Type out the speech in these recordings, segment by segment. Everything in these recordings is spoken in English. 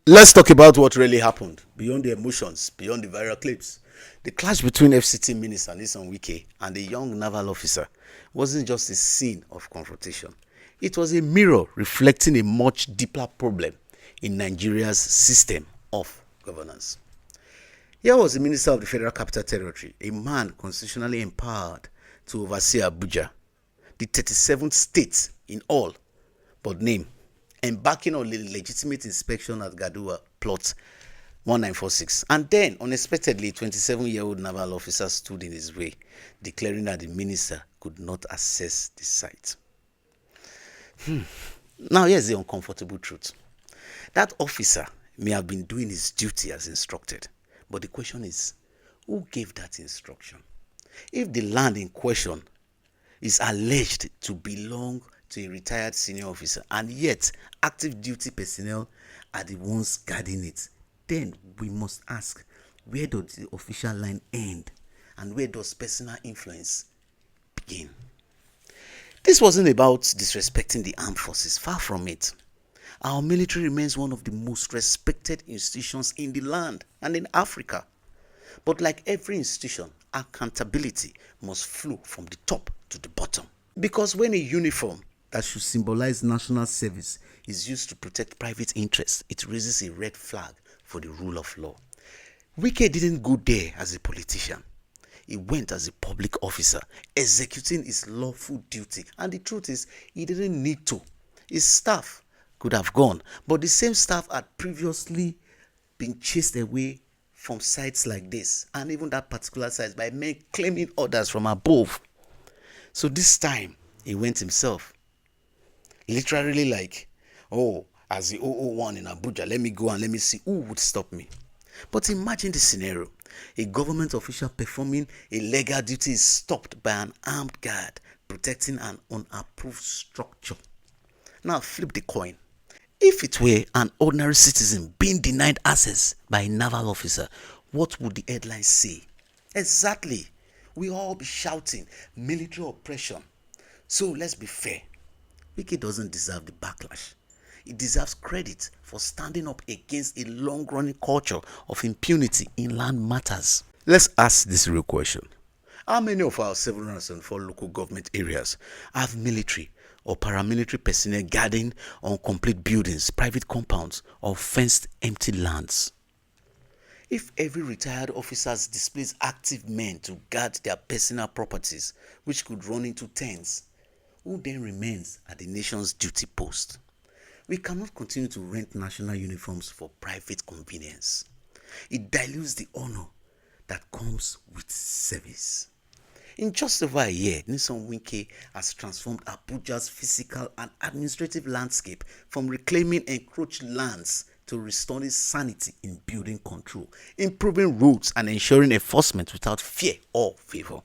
Let's talk about what really happened beyond the emotions, beyond the viral clips. The clash between FCT Minister Nyesom Wike and the young naval officer wasn't just a scene of confrontation. It was a mirror reflecting a much deeper problem in Nigeria's system of governance. Here was the Minister of the Federal Capital Territory, a man constitutionally empowered to oversee Abuja, the 37th state in all but name, embarking on a legitimate inspection at Gaduwa plot 1946. And then, unexpectedly, a 27-year-old naval officer stood in his way, declaring that the minister could not access the site. Now, here's the uncomfortable truth. That officer may have been doing his duty as instructed, but the question is, who gave that instruction? If the land in question is alleged to belong to a retired senior officer, and yet active duty personnel are the ones guarding it, then we must ask, where does the official line end and where does personal influence begin? This wasn't about disrespecting the armed forces, far from it. Our military remains one of the most respected institutions in the land and in Africa. But like every institution, accountability must flow from the top to the bottom. Because when a uniform that should symbolize national service is used to protect private interests, it raises a red flag for the rule of law. Wike didn't go there as a politician. He went as a public officer, executing his lawful duty. And the truth is, he didn't need to. His staff could have gone, but the same staff had previously been chased away from sites like this, and even that particular site, by men claiming orders from above. So this time, he went himself. Literally like, as the 001 in Abuja, let me go and let me see who would stop me. But imagine the scenario. A government official performing a legal duty is stopped by an armed guard protecting an unapproved structure. Now flip the coin. If it were an ordinary citizen being denied access by a naval officer, what would the headlines say? Exactly. We all be shouting military oppression. So let's be fair. Wike doesn't deserve the backlash. He deserves credit for standing up against a long-running culture of impunity in land matters. Let's ask this real question. How many of our 704 local government areas have military or paramilitary personnel guarding incomplete buildings, private compounds, or fenced empty lands? If every retired officer displays active men to guard their personal properties, which could run into tens, who then remains at the nation's duty post? We cannot continue to rent national uniforms for private convenience. It dilutes the honor that comes with service. In just over a year, Nyesom Wike has transformed Abuja's physical and administrative landscape from reclaiming encroached lands to restoring sanity in building control, improving roads and ensuring enforcement without fear or favor.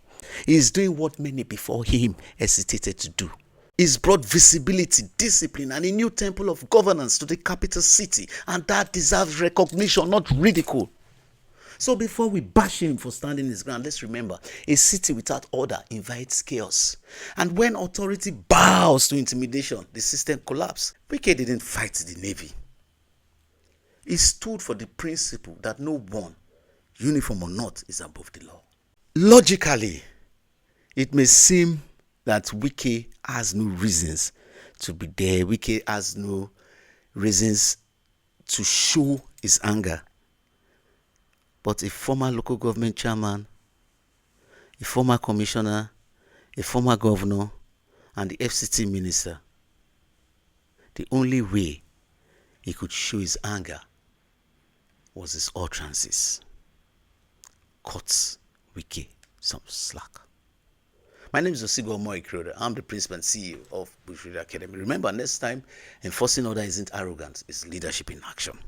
He is doing what many before him hesitated to do. He's brought visibility, discipline, and a new temple of governance to the capital city, and that deserves recognition, not ridicule. So before we bash him for standing his ground, let's remember, a city without order invites chaos. And when authority bows to intimidation, the system collapses. Wike didn't fight the Navy. He stood for the principle that no one, uniform or not, is above the law. Logically, it may seem that Wike has no reasons to be there. Wike has no reasons to show his anger. But a former local government chairman, a former commissioner, a former governor, and the FCT minister, the only way he could show his anger was his utterances. Cut Wike some slack. My name is Osigo Moikroda. I'm the principal and CEO of Bush Academy. Remember, next time, enforcing order isn't arrogance, it's leadership in action.